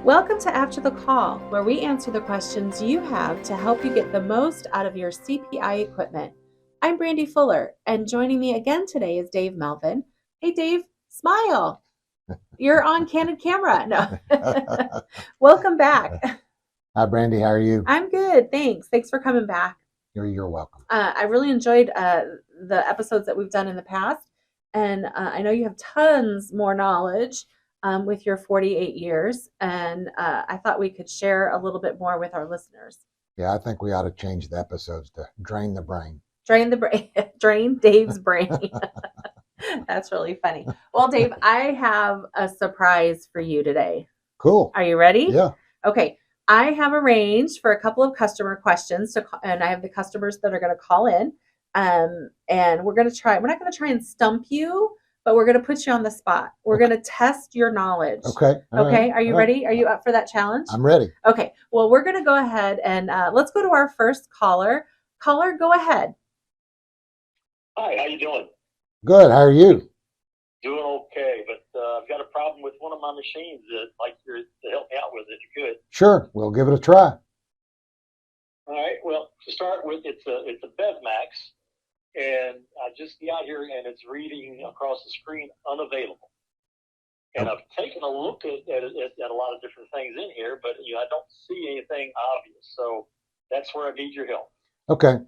Welcome to After the Call, where we answer the questions you have to help you get the most out of your CPI equipment. I'm Brandy Fuller, and joining me again today is Dave Melvin. Hey, Dave, smile. You're on candid camera. No. Welcome back. Hi, Brandy. How are you? I'm good. Thanks. Thanks for coming back. You're welcome. I really enjoyed the episodes that we've done in the past, and I know you have tons more knowledge with your 48 years, and I thought we could share a little bit more with our listeners. Yeah, I think we ought to change the episodes to drain the brain. Drain the brain, drain Dave's brain. That's really funny. Well, Dave, I have a surprise for you today. Cool. Are you ready? Yeah. Okay. I have arranged for a couple of customer questions and I have the customers that are going to call in. And we're not going to try and stump you, but we're going to put you on the spot. We're going to test your knowledge. Okay. Okay. Are you ready? Are you up for that challenge? I'm ready. Okay. Well, we're going to go ahead and let's go to our first caller. Caller, go ahead. Hi, how you doing? Good. How are you? Doing okay, but I've got a problem with one of my machines that I'd like you to help me out with if you could. Sure. We'll give it a try. All right. Well, to start with, it's a BevMax, and I just got here and it's reading across the screen unavailable. And I've taken a look at a lot of different things in here, but I don't see anything obvious. So that's where I need your help. Okay.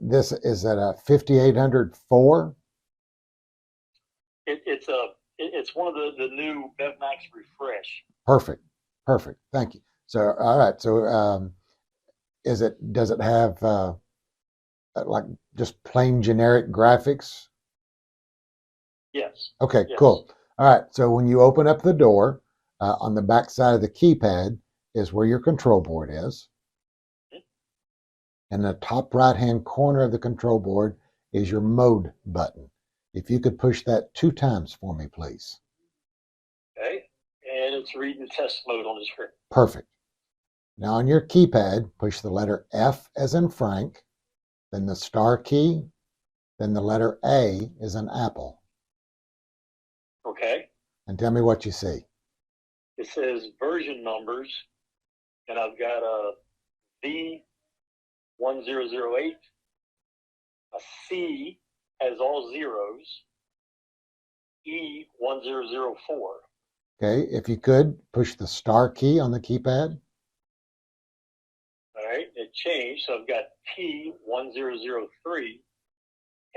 This is at a 5804. It's one of the new BevMax Refresh. Perfect. Thank you. So, all right. So, does it have like just plain generic graphics? Yes. Okay, yes. Cool. All right. So when you open up the door, on the back side of the keypad is where your control board is. In the top right-hand corner of the control board is your mode button. If you could push that 2 times for me, please. Okay. And it's reading test mode on the screen. Perfect. Now on your keypad, push the letter F as in Frank, then the star key, then the letter A as in apple. Okay. And tell me what you see. It says version numbers, and I've got a V1008, a C has all zeros, E1004. Okay, if you could, push the star key on the keypad. All right, it changed, so I've got P1003,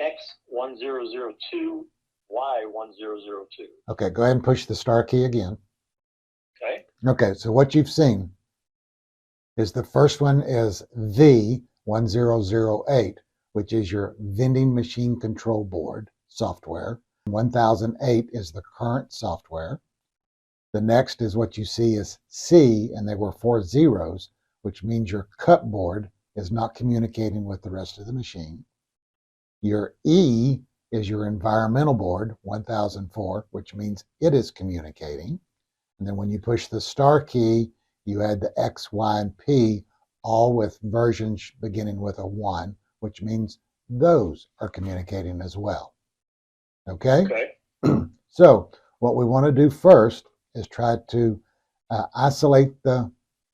X1002, Y1002. Okay, go ahead and push the star key again. Okay. Okay, so what you've seen is the first one is V1008, which is your vending machine control board software. 1008 is the current software. The next is what you see is C, and there were 4 zeros, which means your cup board is not communicating with the rest of the machine. Your E is your environmental board, 1004, which means it is communicating. And then when you push the star key, you add the X, Y, and P, all with versions beginning with a 1, which means those are communicating as well. Okay? Okay. So what we want to do first is try to isolate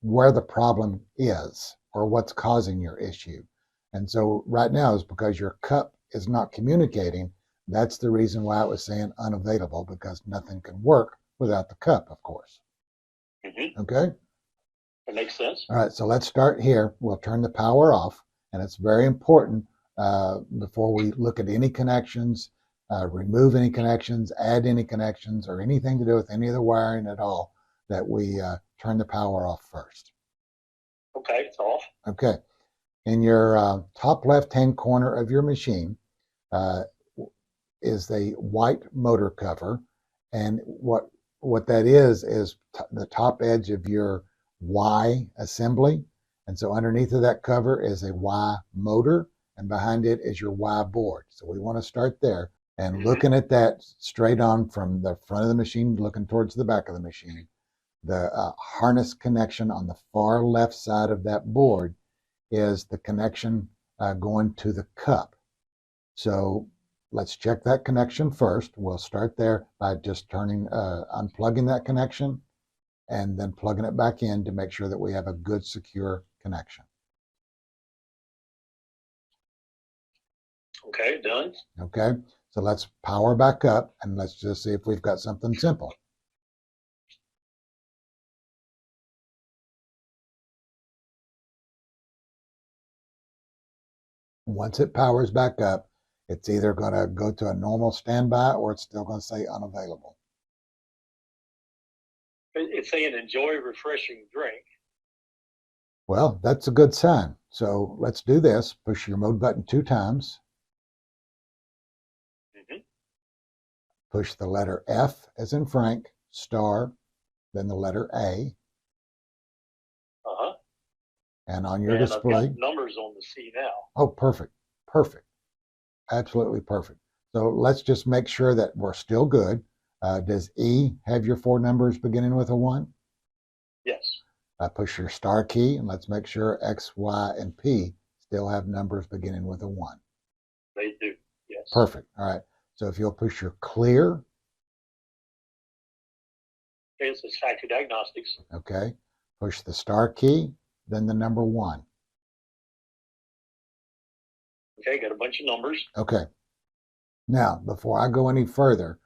where the problem is or what's causing your issue. And so right now is because your cup is not communicating. That's the reason why it was saying unavailable, because nothing can work without the cup, of course. Mm-hmm. Okay? That makes sense. All right, so let's start here. We'll turn the power off, and it's very important before we look at any connections, remove any connections, add any connections, or anything to do with any of the wiring at all, that we turn the power off first. Okay, it's off. Okay. In your top left-hand corner of your machine is the white motor cover, and what that is the top edge of your Y assembly. And so underneath of that cover is a Y motor, and behind it is your Y board. So we want to start there. And looking at that straight on from the front of the machine, looking towards the back of the machine, the harness connection on the far left side of that board is the connection going to the cup. So let's check that connection first. We'll start there by just unplugging that connection and then plugging it back in to make sure that we have a good, secure connection. Okay, done. Okay, so let's power back up and let's just see if we've got something simple. Once it powers back up, it's either going to go to a normal standby or it's still going to say unavailable. It's saying enjoy refreshing drink. Well, that's a good sign. So let's do this. Push your mode button 2 times. Push the letter F as in Frank, star, then the letter A. And on your display. I've got numbers on the C now. Oh, perfect. Perfect. Absolutely perfect. So let's just make sure that we're still good. Does E have your 4 numbers beginning with a 1? Yes. Push your star key and let's make sure X, Y, and P still have numbers beginning with a 1. They do, yes. Perfect. All right. So if you'll push your clear. Okay, it says factory diagnostics. Okay. Push the star key, then the number 1. Okay, got a bunch of numbers. Okay. Now, before I go any further,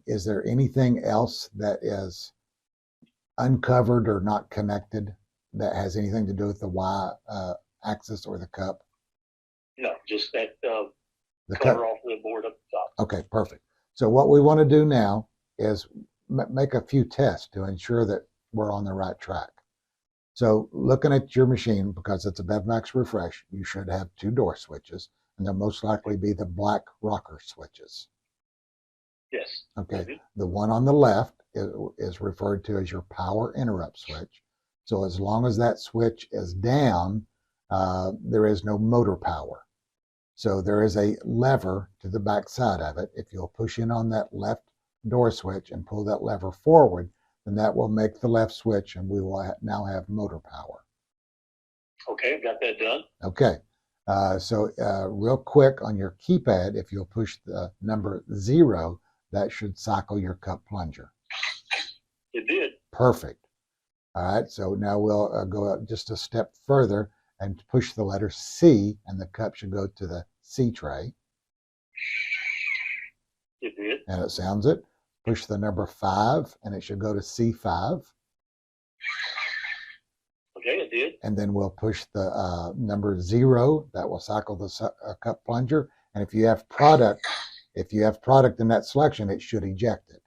is there anything else that is uncovered or not connected that has anything to do with the Y axis or the cup? No, just that The cover cup. off the board up the top. Okay, perfect. So what we want to do now is make a few tests to ensure that we're on the right track. So looking at your machine, because it's a BevMax refresh, you should have 2 door switches, and they'll most likely be the black rocker switches. Yes. Okay. The one on the left is referred to as your power interrupt switch. So as long as that switch is down, there is no motor power. So there is a lever to the back side of it. If you'll push in on that left door switch and pull that lever forward, then that will make the left switch and we will now have motor power. Okay, got that done. Okay. So real quick on your keypad, if you'll push the number 0, that should cycle your cup plunger. It did. Perfect. All right, so now we'll go just a step further and push the letter C, and the cup should go to the C tray. It did. And it sounds it. Push the number 5, and it should go to C5. Okay, it did. And then we'll push the number 0. That will cycle the cup plunger. And if you have product in that selection, it should eject it.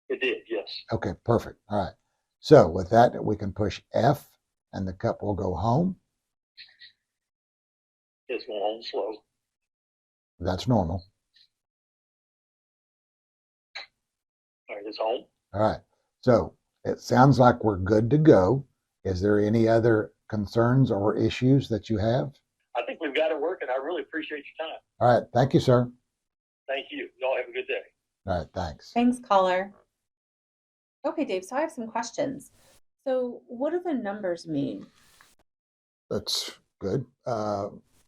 It did, yes. Okay, perfect. All right. So with that, we can push F, and the cup will go home. It's going home slow. That's normal. All right, it's home. All right. So it sounds like we're good to go. Is there any other concerns or issues that you have? I think we've got it working. I really appreciate your time. All right. Thank you, sir. Thank you. Y'all have a good day. All right. Thanks. Thanks, caller. Okay, Dave, so I have some questions. So what do the numbers mean? That's good.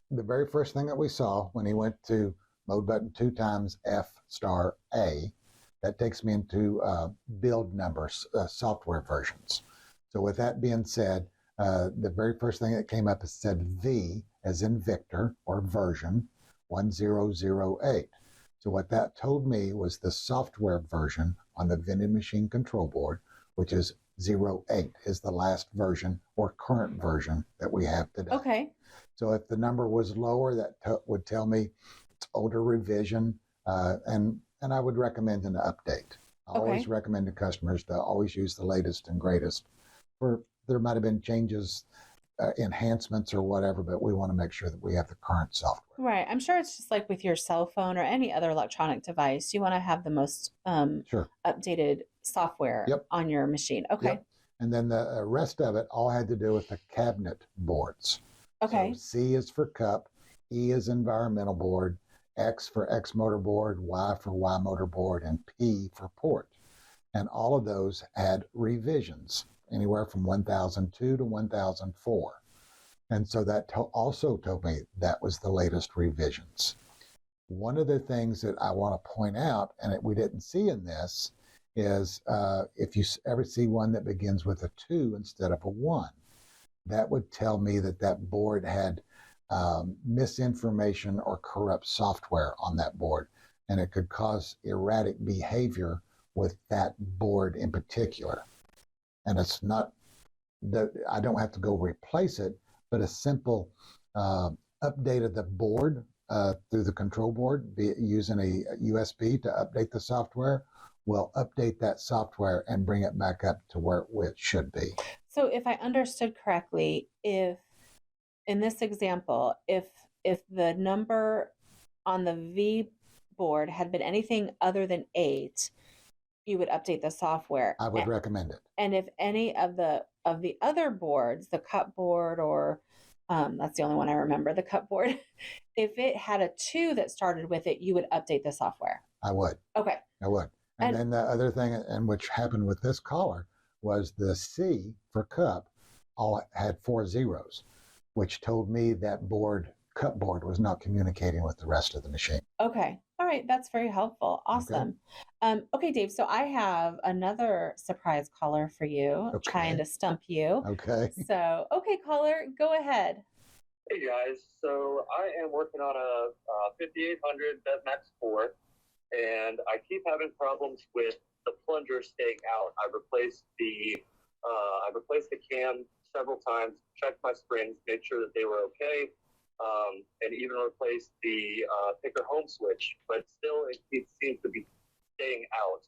The very first thing that we saw when he went to mode button 2 times F star A, that takes me into build numbers, software versions. So with that being said, the very first thing that came up is said V as in Victor or version 1008. So what that told me was the software version on the vending machine control board, which is 08 is the last version or current version that we have today. Okay. So if the number was lower, that would tell me it's older revision, and I would recommend an update. I always recommend to customers to always use the latest and greatest. There might have been changes, enhancements or whatever, but we want to make sure that we have the current software. Right. I'm sure it's just like with your cell phone or any other electronic device. You want to have the most updated software on your machine. Okay. Yep. And then the rest of it all had to do with the cabinet boards. Okay. So C is for cup, E is environmental board, X for X motor board, Y for Y motor board, and P for port. And all of those had revisions, anywhere from 1002 to 1004. And so that also told me that was the latest revisions. One of the things that I want to point out, and we didn't see in this, is if you ever see one that begins with a 2 instead of a 1, that would tell me that that board had misinformation or corrupt software on that board, and it could cause erratic behavior with that board in particular. And it's not that I don't have to go replace it, but a simple update of the board through the control board, using a USB to update the software, will update that software and bring it back up to where it should be. So if I understood correctly, if in this example, if the number on the V board had been anything other than 8, you would update the software. I would recommend it. And if any of the other boards, the cup board, or that's the only one I remember, the cup board, if it had a 2 that started with it, you would update the software. I would. Okay. I would. And then the other thing, and which happened with this caller, was the C for cup all had 4 zeros, which told me that cup board was not communicating with the rest of the machine. Okay. All right. That's very helpful. Awesome. Okay, Dave. So I have another surprise caller for you, trying to stump you. Okay. So, okay, caller, go ahead. Hey guys, so I am working on a 5800 BevMax 4, and I keep having problems with the plunger staying out. I've replaced the cam several times, checked my springs, made sure that they were okay, and even replaced the picker home switch, but still it seems to be staying out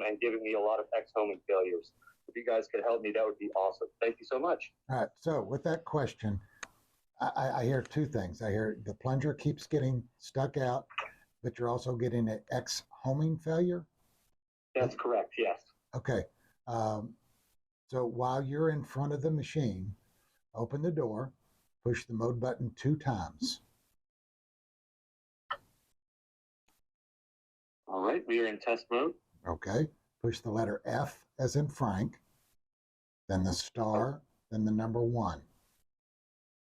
and giving me a lot of ex-homing failures. If you guys could help me, that would be awesome. Thank you so much. All right. So with that question, I hear 2 things. I hear the plunger keeps getting stuck out, but you're also getting an ex-homing failure? That's correct, yes. Okay. So while you're in front of the machine, open the door, push the mode button 2 times. All right, we are in test mode. Okay. Push the letter F as in Frank, then the star, then the number 1.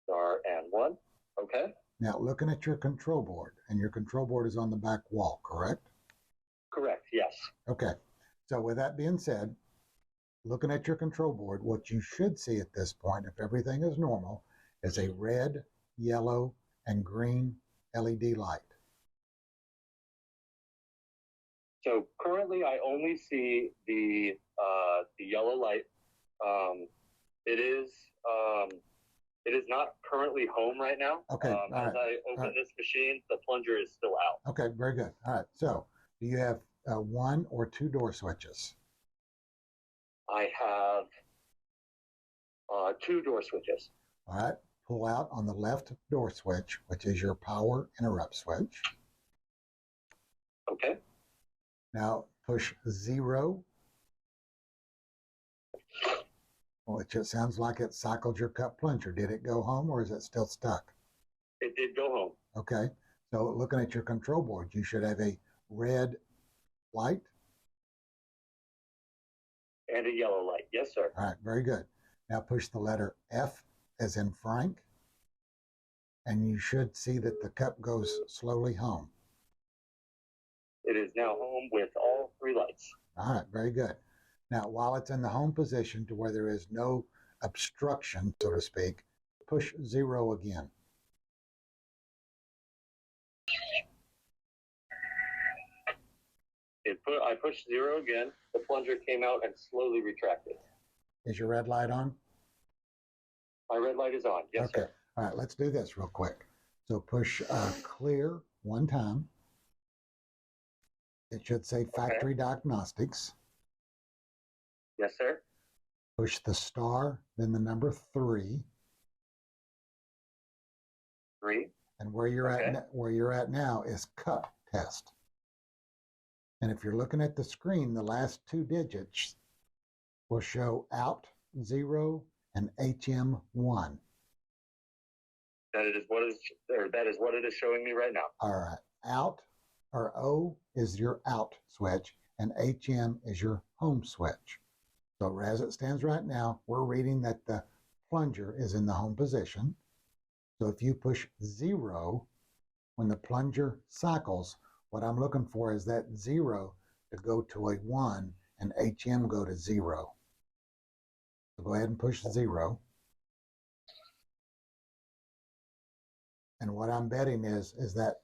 Star and 1. Okay. Now, looking at your control board, and your control board is on the back wall, correct? Correct, yes. Okay. So with that being said, looking at your control board, what you should see at this point, if everything is normal, is a red, yellow, and green LED light. So currently, I only see the yellow light. It is not currently home right now. Okay. As I open this machine, the plunger is still out. Okay, very good. All right. So, do you have 1 or 2 door switches? I have 2 door switches. All right. Pull out on the left door switch, which is your power interrupt switch. Okay. Now push 0. Well, it just sounds like it cycled your cup plunger. Did it go home or is it still stuck? It did go home. Okay. So looking at your control board, you should have a red light. And a yellow light. Yes, sir. All right. Very good. Now push the letter F as in Frank. And you should see that the cup goes slowly home. It is now home with all 3 lights. All right. Very good. Now, while it's in the home position to where there is no obstruction, so to speak, push 0 again. I pushed 0 again. The plunger came out and slowly retracted. Is your red light on? My red light is on. Yes, okay. Sir. All right. Let's do this real quick. So push clear 1 time. It should say factory diagnostics. Yes, sir. Push the star, then the number 3. 3. And where you're at now is cup test. And if you're looking at the screen, the last 2 digits will show out 0 and HM1. That is what it is showing me right now. All right. Out or O is your out switch and HM is your home switch. So as it stands right now, we're reading that the plunger is in the home position. So if you push 0, when the plunger cycles, what I'm looking for is that 0 to go to a 1 and HM go to 0. So go ahead and push 0. And what I'm betting is that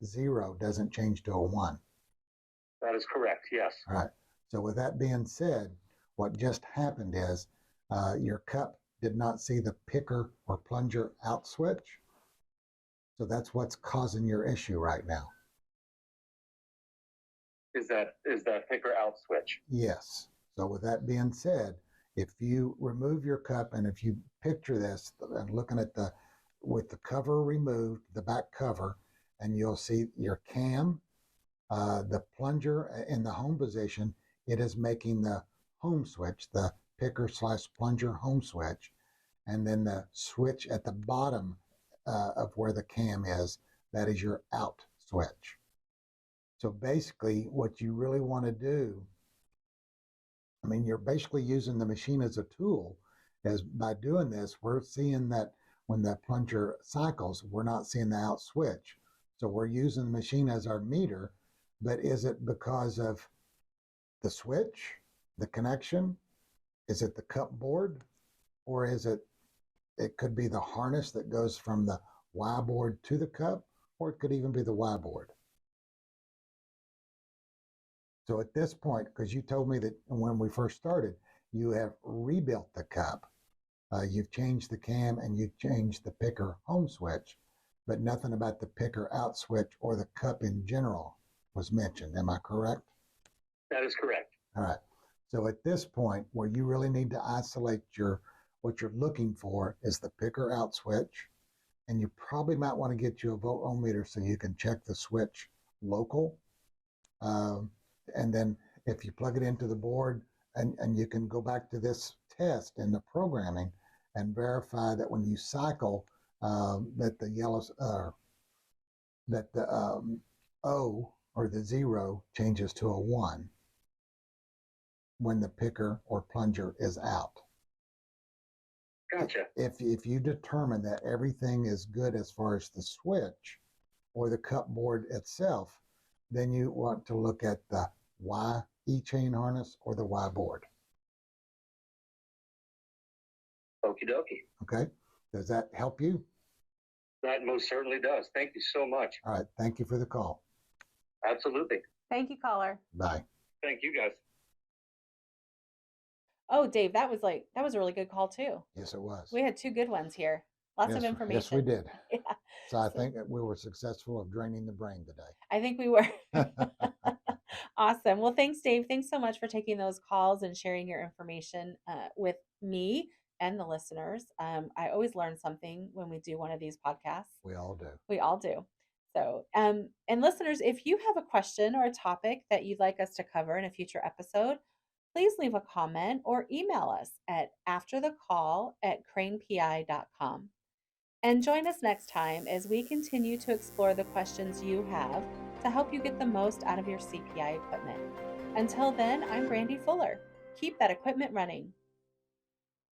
0 doesn't change to a 1. That is correct, yes. All right. So with that being said, what just happened is your cup did not see the picker or plunger out switch. So that's what's causing your issue right now. Is that picker out switch? Yes. So with that being said, if you remove your cup and if you picture this and looking at with the cover removed, the back cover, and you'll see your cam, the plunger in the home position, it is making the home switch, the picker/plunger home switch, and then the switch at the bottom of where the cam is, that is your out switch. So basically what you really want to do, I mean, you're basically using the machine as a tool, as by doing this, we're seeing that when the plunger cycles, we're not seeing the out switch. So we're using the machine as our meter, but is it because of the switch, the connection? Is it the cup board? Or is it could be the harness that goes from the Y board to the cup, or it could even be the Y board. So at this point, because you told me that when we first started, you have rebuilt the cup. You've changed the cam and you've changed the picker home switch, but nothing about the picker out switch or the cup in general was mentioned. Am I correct? That is correct. All right. So at this point, where you really need to isolate what you're looking for is the picker out switch, and you probably might want to get you a voltometer so you can check the switch local. And then if you plug it into the board, and you can go back to this test in the programming and verify that when you cycle, that the yellows that the O or the 0 changes to a 1 when the picker or plunger is out. Gotcha. If you determine that everything is good as far as the switch or the cup board itself, then you want to look at the Y E-chain harness or the Y board. Okie dokie. Okay? Does that help you? That most certainly does. Thank you so much. All right. Thank you for the call. Absolutely. Thank you, caller. Bye. Thank you, guys. Oh, Dave, that was a really good call too. Yes, it was. We had two good ones here. Lots of information. Yes, we did. Yeah. So I think that we were successful of draining the brain today. I think we were. Awesome. Well, thanks, Dave. Thanks so much for taking those calls and sharing your information with me and the listeners. I always learn something when we do one of these podcasts. We all do. We all do. So, and listeners, if you have a question or a topic that you'd like us to cover in a future episode, please leave a comment or email us at afterthecall@cranepi.com. And join us next time as we continue to explore the questions you have to help you get the most out of your CPI equipment. Until then, I'm Brandy Fuller. Keep that equipment running.